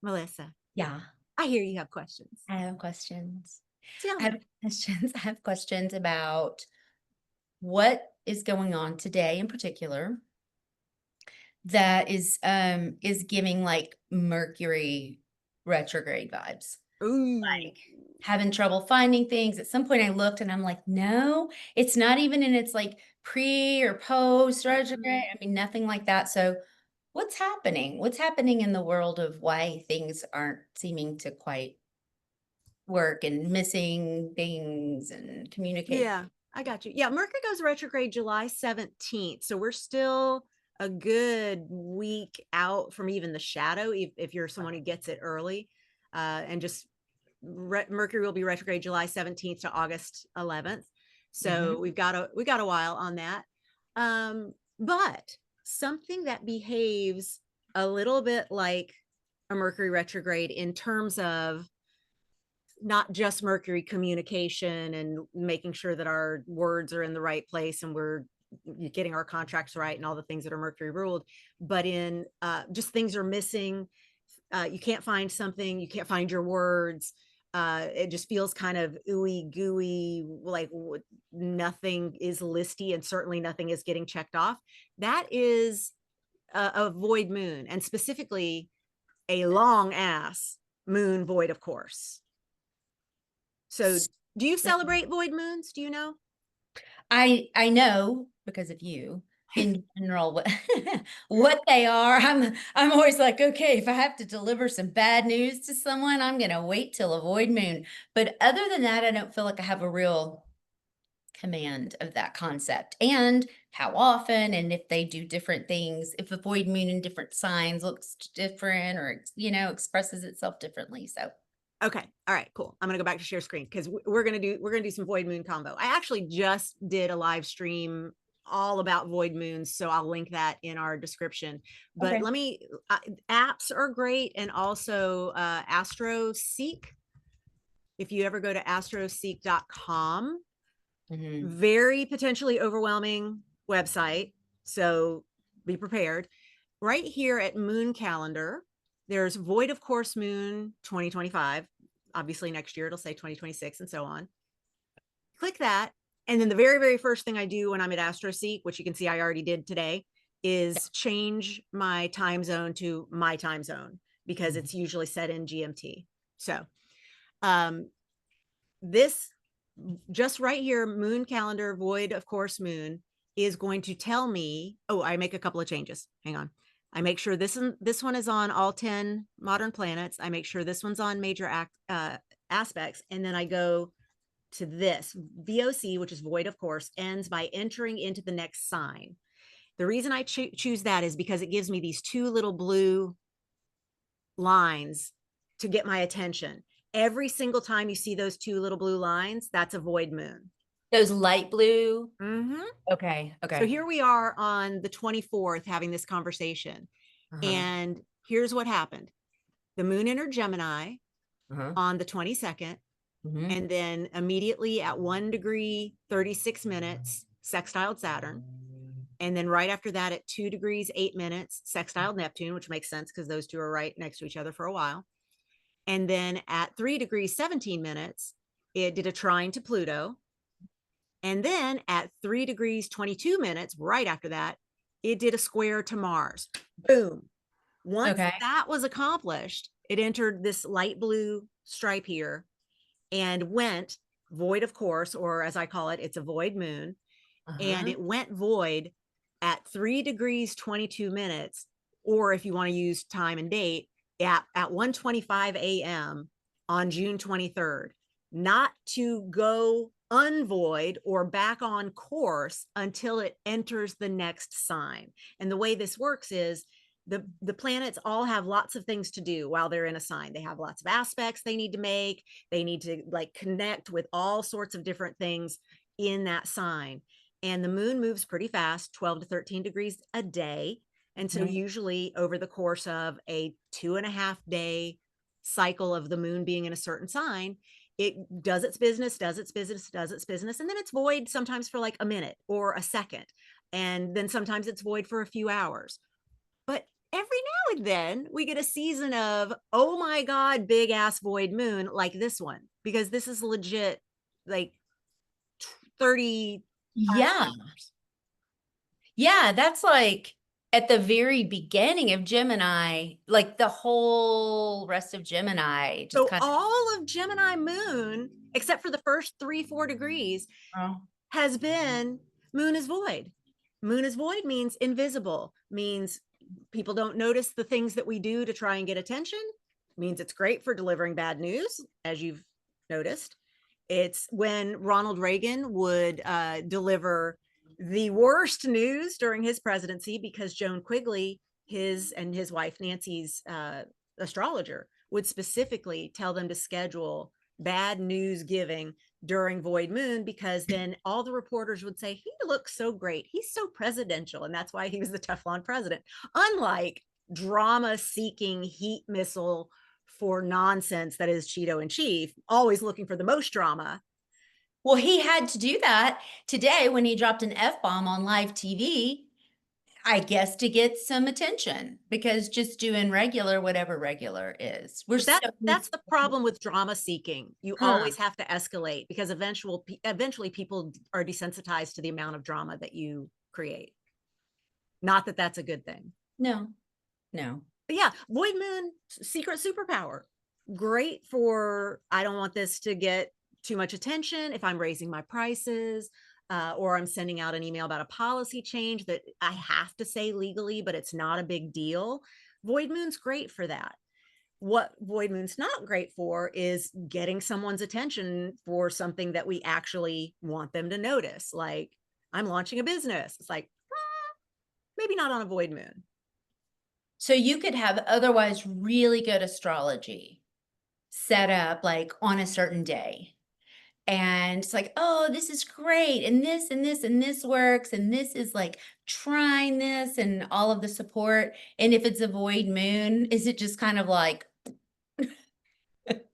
Melissa, Yeah, I hear you have questions. I have questions. Tell I have me. questions. I have questions about what is going on today in particular that is giving like Mercury retrograde vibes. Ooh. Like having trouble finding things. At some point I looked and I'm like, no, it's not even in its like pre or post retrograde. Mm-mm. I mean, nothing like that. So what's happening? What's happening in the world of why things aren't seeming to quite work and missing things and communicate. Yeah, I got you. Yeah, Mercury goes retrograde July 17th. So we're still a good week out from even the shadow, if you're someone who gets it early. And just Mercury will be retrograde July 17th to August 11th. So Mhm. we got a while on that. But something that behaves a little bit like a Mercury retrograde in terms of not just Mercury communication and making sure that our words are in the right place and we're getting our contracts right and all the things that are Mercury ruled, but in just things are missing. You can't find something, you can't find your words. It just feels kind of ooey gooey, like nothing is listy and certainly nothing is getting checked off. That is a void moon, and specifically a long ass moon void, of course. So, do you So, celebrate void moons? Do you know? I know because of you in general what what they are. I'm always like, okay, if I have to deliver some bad news to someone, I'm gonna wait till a void moon. But other than that, I don't feel like I have a real command of that concept and how often and if they do different things, if a void moon in different signs looks different or expresses itself differently. So Okay. All right, cool. I'm gonna go back to share screen because we're gonna do some void moon combo. I actually just did a live stream all about void moons, so I'll link that in our description. But okay. let me apps are great, and also Astro Seek. If you ever go to astroseek.com, Mhm. very potentially overwhelming website. So be prepared. Right here at Moon Calendar, there's Void of Course Moon 2025. Obviously, next year it'll say 2026 and so on. Click that. And then the very, very first thing I do when I'm at AstroSeek, which you can see I already did today, is change my time zone to my time zone because Mhm. it's usually set in GMT. So, um, this just right here, Moon Calendar, Void of Course Moon, is going to tell me. Oh, I make a couple of changes. Hang on. I make sure this one is on all 10 modern planets. I make sure this one's on major aspects, and then I go to this VOC, which is void, of course, ends by entering into the next sign. The reason I choose that is because it gives me these two little blue lines to get my attention. Every single time you see those two little blue lines, that's a void moon. Those light blue. Mm-hmm. Okay, So okay. here we are on the 24th having this conversation. Uh-huh, And here's what happened. The moon entered Gemini uh-huh. on the 22nd. Mhm. And then immediately at 1 degree, 36 minutes, sextiled Saturn. And then right after that at 2 degrees, 8 minutes, sextiled Neptune, which makes sense because those two are right next to each other for a while. And then at 3 degrees, 17 minutes, it did a trine to Pluto. And then at 3 degrees, 22 minutes, right after that, it did a square to Mars. Boom. Once Okay. that was accomplished, it entered this light blue stripe here and went void, of course, or as I call it, it's a void moon. And Uh-huh. it went void at 3 degrees, 22 minutes, or if you want to use time and date, at 1:25 a.m. on June 23rd, not to go unvoid or back on course until it enters the next sign. And the way this works is the planets all have lots of things to do while they're in a sign. They have lots of aspects they need to make. They need to like connect with all sorts of different things in that sign. And the moon moves pretty fast, 12 to 13 degrees a day. And so Mhm. usually over the course of a 2.5 day cycle of the moon being in a certain sign, it does its business, does its business, does its business, and then it's void sometimes for like a minute or a second. And then sometimes it's void for a few hours. But every now and then we get a season of, oh my God, big ass void moon like this one, because this is legit like 35 Yeah. hours. Yeah, that's like at the very beginning of Gemini, like the whole rest of Gemini just So kind all of Gemini moon, except for the first 3, 4 degrees, of. has been moon is void. Moon is void means invisible, means people don't notice the things that we do to try and get attention, means it's great for delivering bad news, as you've noticed. It's when Ronald Reagan would deliver the worst news during his presidency, because Joan Quigley, his and his wife Nancy's astrologer, would specifically tell them to schedule bad news giving during void moon, because then all the reporters would say he looks so great, he's so presidential, and that's why he was the Teflon president, unlike drama seeking heat missile for nonsense that is Cheeto in chief, always looking for the most drama. Well, he had to do that today when he dropped an F-bomb on live TV, I guess to get some attention, because just doing regular, whatever regular is. We're But so that's the problem with drama seeking. You huh. always have to escalate, because eventually people are desensitized to the amount of drama that you create. Not that that's a good thing. No, no. But yeah, void moon, secret superpower. Great for, I don't want this to get too much attention if I'm raising my prices, or I'm sending out an email about a policy change that I have to say legally, but it's not a big deal. Void moon's great for that. What void moon's not great for is getting someone's attention for something that we actually want them to notice. Like, I'm launching a business. It's like, maybe not on a void moon. So you could have otherwise really good astrology set up like on a certain day. And it's like, oh, this is great. And this and this and this works. And this is like trying this and all of the support. And if it's a void moon, is it just kind of like,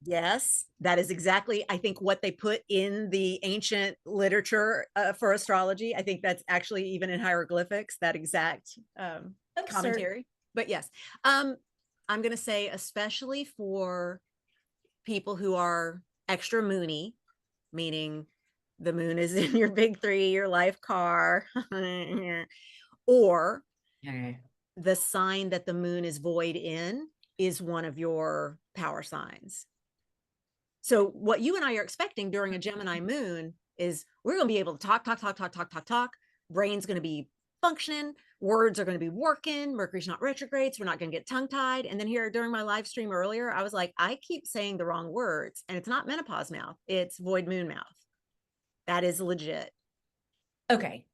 Yes, that is exactly, I think, what they put in the ancient literature for astrology. I think that's actually even in hieroglyphics, that exact absurd? commentary. But yes, I'm going to say, especially for people who are extra moony, meaning the moon is in your big three, your life car, or Okay. the sign that the moon is void in is one of your power signs. So what you and I are expecting during a Gemini moon is we're going to be able to talk, talk, talk, talk, talk, talk, talk. Brain's going to be functioning. Words are going to be working. Mercury's not retrograde. So we're not going to get tongue tied. And then here during my live stream earlier, I was like, I keep saying the wrong words, and it's not menopause mouth. It's void moon mouth. That is legit. Okay.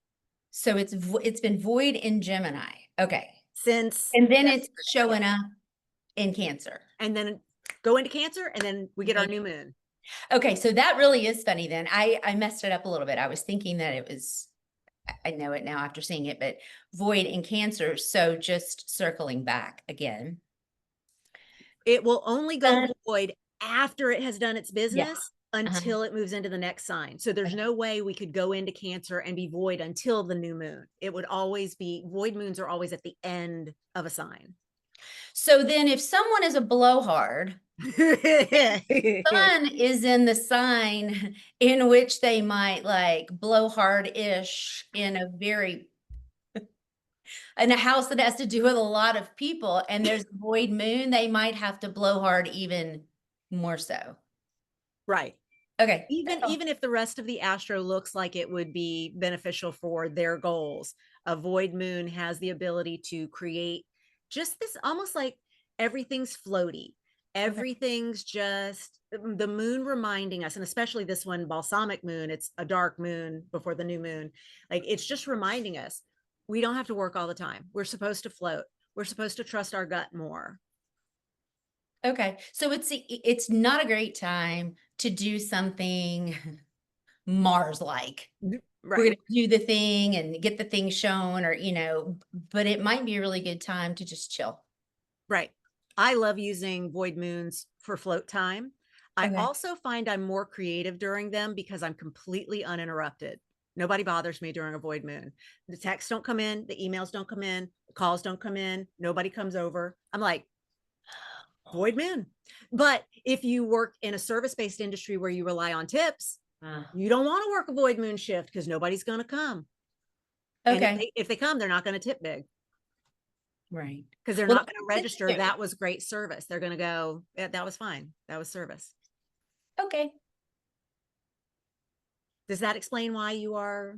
So it's been void in Gemini. Okay. Since And then it's yesterday, yeah. showing up in Cancer. And then go into Cancer, and then we get our new moon. Okay, so that really is funny then. I messed it up a little bit. I was thinking that it was, I know it now after seeing it, but void in Cancer. So just circling back again. It will only go Uh, void after it has done its Yeah. business, until it moves into the next sign. So there's no way we could go into Cancer and be void until the new moon. It would always be, void moons are always at the end of a sign. So then if someone is a blowhard, sun is in the sign in which they might like blow hard-ish in a house that has to do with a lot of people, and there's a void moon, they might have to blow hard even more so. Right. Okay. Even if the rest of the astro looks like it would be beneficial for their goals, a void moon has the ability to create just this, almost like everything's floaty. Everything's just the moon reminding us, and especially this one, balsamic moon, it's a dark moon before the new moon. Like, it's just reminding us we don't have to work all the time. We're supposed to float. We're supposed to trust our gut more. Okay. So it's not a great time to do something Mars-like. We're Right. going to do the thing and get the thing shown, or, but it might be a really good time to just chill. Right. I love using void moons for float time. I Okay. also find I'm more creative during them because I'm completely uninterrupted. Nobody bothers me during a void moon. The texts don't come in, the emails don't come in, the calls don't come in, nobody comes over. I'm like, void moon. But if you work in a service-based industry where you rely on tips, you don't want to work a void moon shift because nobody's going to come. And Okay. if they come, they're not going to tip big Right. because they're Well, not going to register. That was great service. They're going to go, yeah, that was fine. That was service. okay. Does that explain why you are?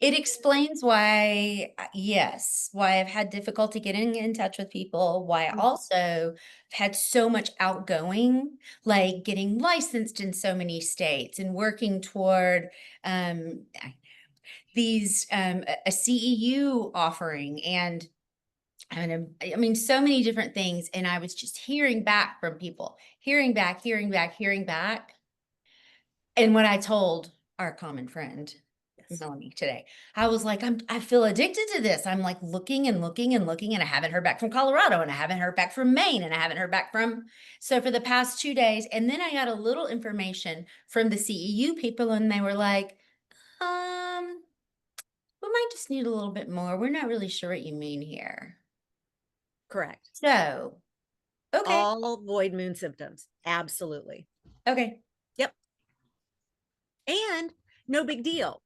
It explains why, yes, why I've had difficulty getting in touch with people, why I also have had so much outgoing, like getting licensed in so many states and working toward these a CEU offering and I mean, so many different things. And I was just hearing back from people, hearing back, hearing back, hearing back. And when I told our common friend, Yes. Melanie, today, I was like, I feel addicted to this. I'm like looking and looking and looking, and I haven't heard back from Colorado, and I haven't heard back from Maine, and I haven't heard back from, so for the past 2 days. And then I got a little information from the CEU people, and they were like, we might just need a little bit more. We're not really sure what you mean here. Correct. So, okay. All void moon symptoms. Absolutely. Okay. Yep. And no big deal.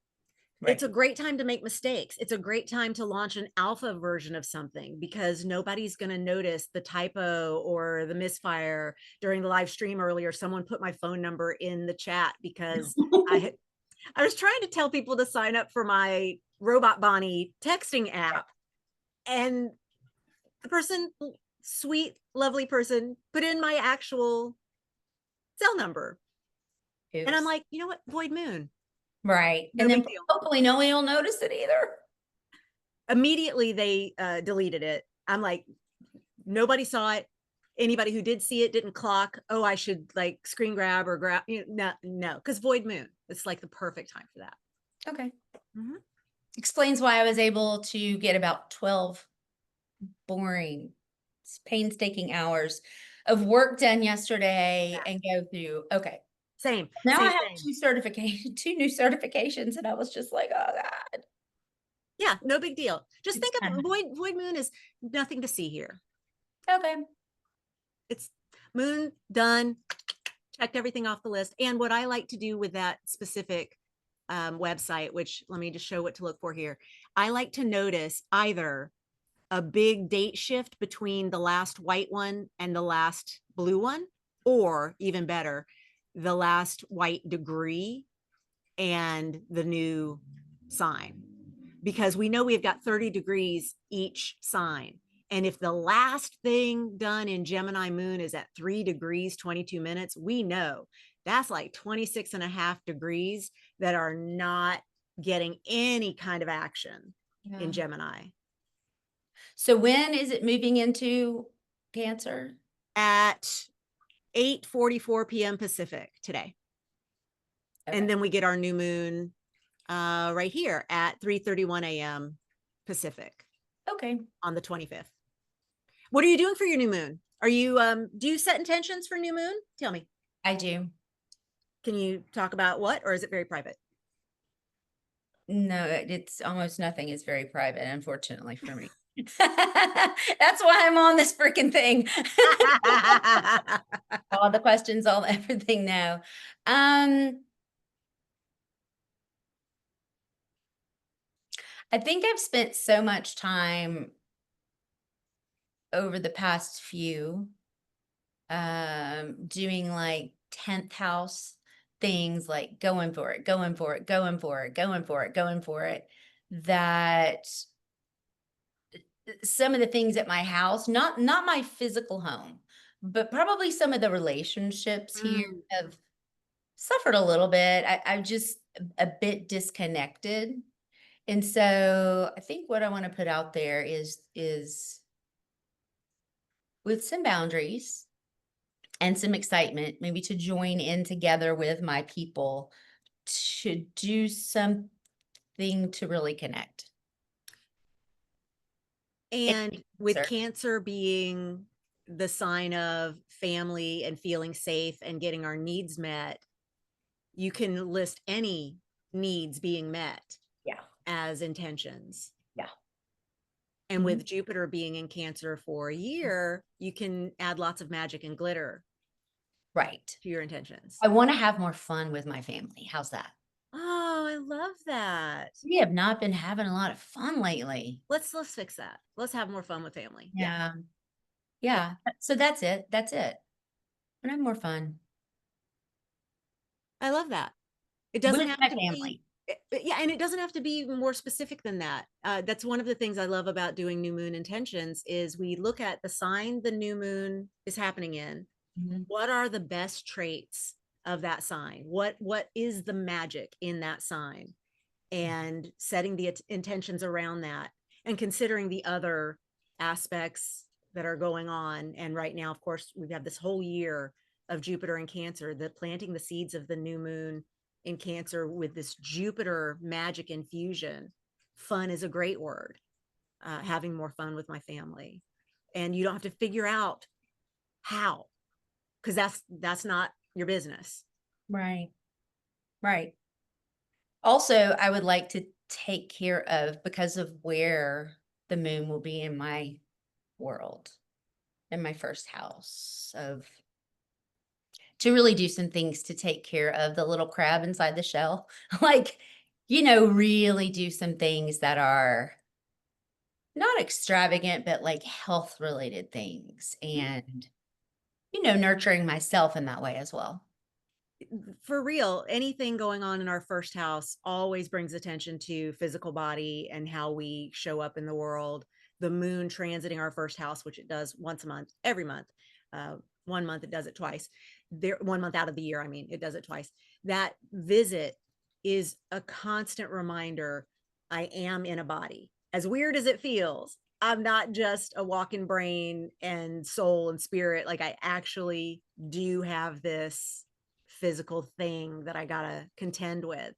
Right. It's a great time to make mistakes. It's a great time to launch an alpha version of something because nobody's going to notice the typo or the misfire. During the live stream earlier, someone put my phone number in the chat because I was trying to tell people to sign up for my Robot Bonnie texting app. And the person, sweet, lovely person, put in my actual cell number. Oops. And I'm like, you know what? Void moon. Right. No And then big deal. hopefully no one will notice it either. Immediately they deleted it. I'm like, nobody saw it. Anybody who did see it didn't clock, oh, I should like screen grab or grab, no, because void moon, it's like the perfect time for that. Okay. Explains why I was able to get about 12 boring, painstaking hours of work done yesterday and go through. Okay. Same. Now same, I have same. 2 new certifications, and I was just like, oh God. Yeah, no big deal. Just It's think of void moon is nothing to see here. okay. It's moon done, checked everything off the list. And what I like to do with that specific website, which let me just show what to look for here. I like to notice either a big date shift between the last white one and the last blue one, or even better, the last white degree and the new sign. Because we know we've got 30 degrees each sign. And if the last thing done in Gemini moon is at 3 degrees, 22 minutes, we know that's like 26 and a half degrees that are not getting any kind of action in Gemini. So when is it moving into Cancer? At 8:44 p.m. Pacific today. Okay. And then we get our new moon right here at 3:31 a.m. Pacific. Okay. On the 25th. What are you doing for your new moon? Are you do you set intentions for new moon? Tell me. I do. Can you talk about what, or is it very private? No, it's almost nothing is very private, unfortunately for me. That's why I'm on this freaking thing. All the questions, all everything now. I think I've spent so much time over the past few doing like 10th house things, like going for it, going for it, going for it, going for it, going for it, that some of the things at my house, not my physical home, but probably some of the relationships here have suffered a little bit. I'm just a bit disconnected. And so I think what I want to put out there is with some boundaries and some excitement, maybe to join in together with my people to do something to really connect. And with Cancer being the sign of family and feeling safe and getting our needs met, you can list any needs being met Yeah. as intentions. Yeah. And Mhm. with Jupiter being in Cancer for a year, you can add lots of magic and glitter Right. to your intentions. I want to have more fun with my family. How's that? Oh, I love that. We have not been having a lot of fun lately. Let's fix that. Let's have more fun with family. Yeah. Yeah. Yeah. Yeah. So that's it. That's it. And have more fun I love that. It doesn't with have my to be, family. yeah, and it doesn't have to be more specific than that. That's one of the things I love about doing new moon intentions is we look at the sign the new moon is happening in. Mhm. What are the best traits of that sign? What is the magic in that sign? And setting the intentions around that and considering the other aspects that are going on. And right now, of course, we've had this whole year of Jupiter in Cancer, the planting the seeds of the new moon in Cancer with this Jupiter magic infusion. Fun is a great word. Having more fun with my family. And you don't have to figure out how, because that's not your business. Right. Right. Also, I would like to take care of, because of where the moon will be in my world, in my first house, of to really do some things to take care of the little crab inside the shell. Like, really do some things that are not extravagant, but like health related things, and, nurturing myself in that way as well. For real, anything going on in our first house always brings attention to physical body and how we show up in the world. The moon transiting our first house, which it does once a month, every month. Uh, 1 month it does it twice. There, 1 month out of the year, I mean, it does it twice. That visit is a constant reminder I am in a body. As weird as it feels, I'm not just a walking brain and soul and spirit. Like I actually do have this physical thing that I gotta contend with.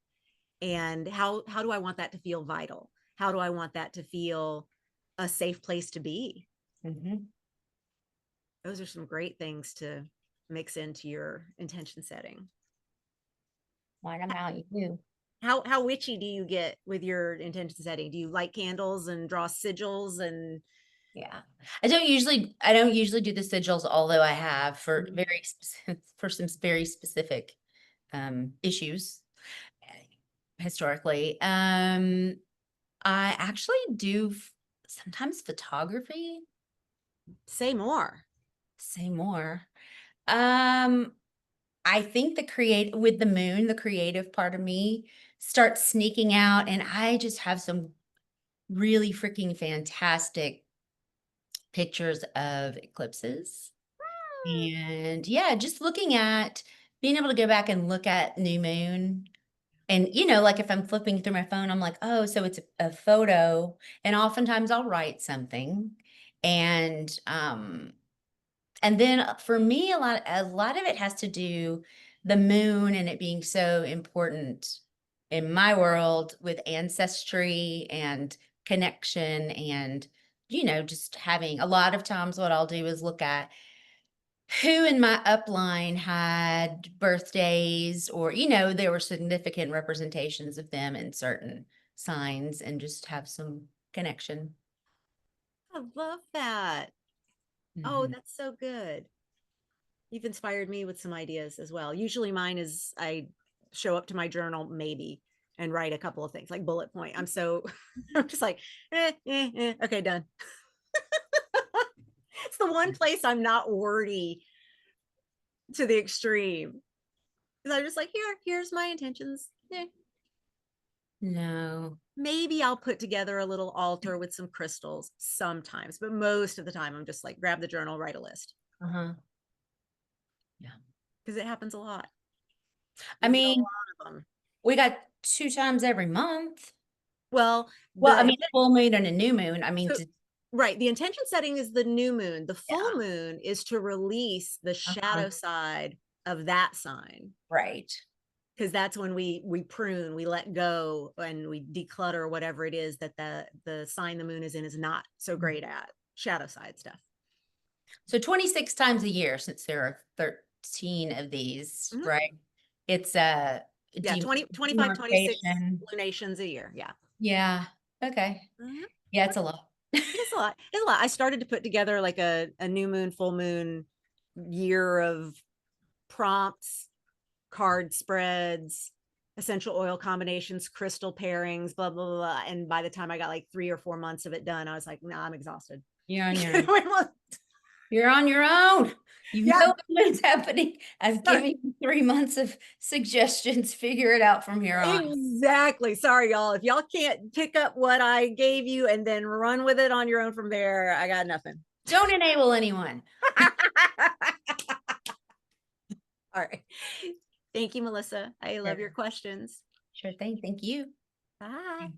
And how do I want that to feel vital? How do I want that to feel a safe place to be? Mhm. Those are some great things to mix into your intention setting. What about you? How witchy do you get with your intention setting? Do you light candles and draw sigils and Yeah. I don't usually do the sigils, although I have for for some very specific issues, historically. I actually do sometimes photography. say more? Say more. Um, I think with the moon, the creative part of me starts sneaking out, and I just have some really freaking fantastic pictures of eclipses. And yeah, just looking at being able to go back and look at new moon. And, like if I'm flipping through my phone, I'm like, oh, so it's a photo. And oftentimes I'll write something. And then for me, a lot of it has to do the moon and it being so important in my world with ancestry and connection, and just having a lot of times what I'll do is look at who in my upline had birthdays, or there were significant representations of them in certain signs, and just have some connection. I love that. Oh, Mhm. that's so good. You've inspired me with some ideas as well. Usually mine is I show up to my journal maybe and write a couple of things like bullet point. I'm so I'm just like, okay, done. It's the one place I'm not wordy to the extreme. Because I'm just like, here's my intentions. No. Maybe I'll put together a little altar with some crystals sometimes, but most of the time I'm just like, grab the journal, write a list. Uh-huh. Yeah. Because it happens a lot. I We get a mean, lot of them. we got 2 times every month. Well, Well, I the mean, a full moon and a new moon. I mean, so right, the intention setting is the new moon. The full yeah. moon is to release the Uh-huh. shadow side of that sign, Right. because that's when we prune, we let go, and we declutter whatever it is that the sign the moon is in is not so great at, shadow side stuff. So 26 times a year, since there are 13 of these, Mhm. right? It's Yeah, 25, 26 demarcation. lunations a year. Yeah. Yeah. Okay. Mhm. Yeah, it's a lot. It's a lot. It's a lot. I started to put together like a new moon, full moon year of prompts, card spreads, essential oil combinations, crystal pairings, blah, blah, blah, blah. And by the time I got like 3 or 4 months of it done, I was like, nah, I'm exhausted. You're on your own. You're on your own. You Yeah. know what's happening. I've given you 3 months of suggestions. Figure it out from here on. Exactly. Sorry, y'all. If y'all can't pick up what I gave you and then run with it on your own from there, I got nothing. Don't enable anyone. All right. Thank you, Melissa. I love your questions. Sure thing. Thank you. Bye.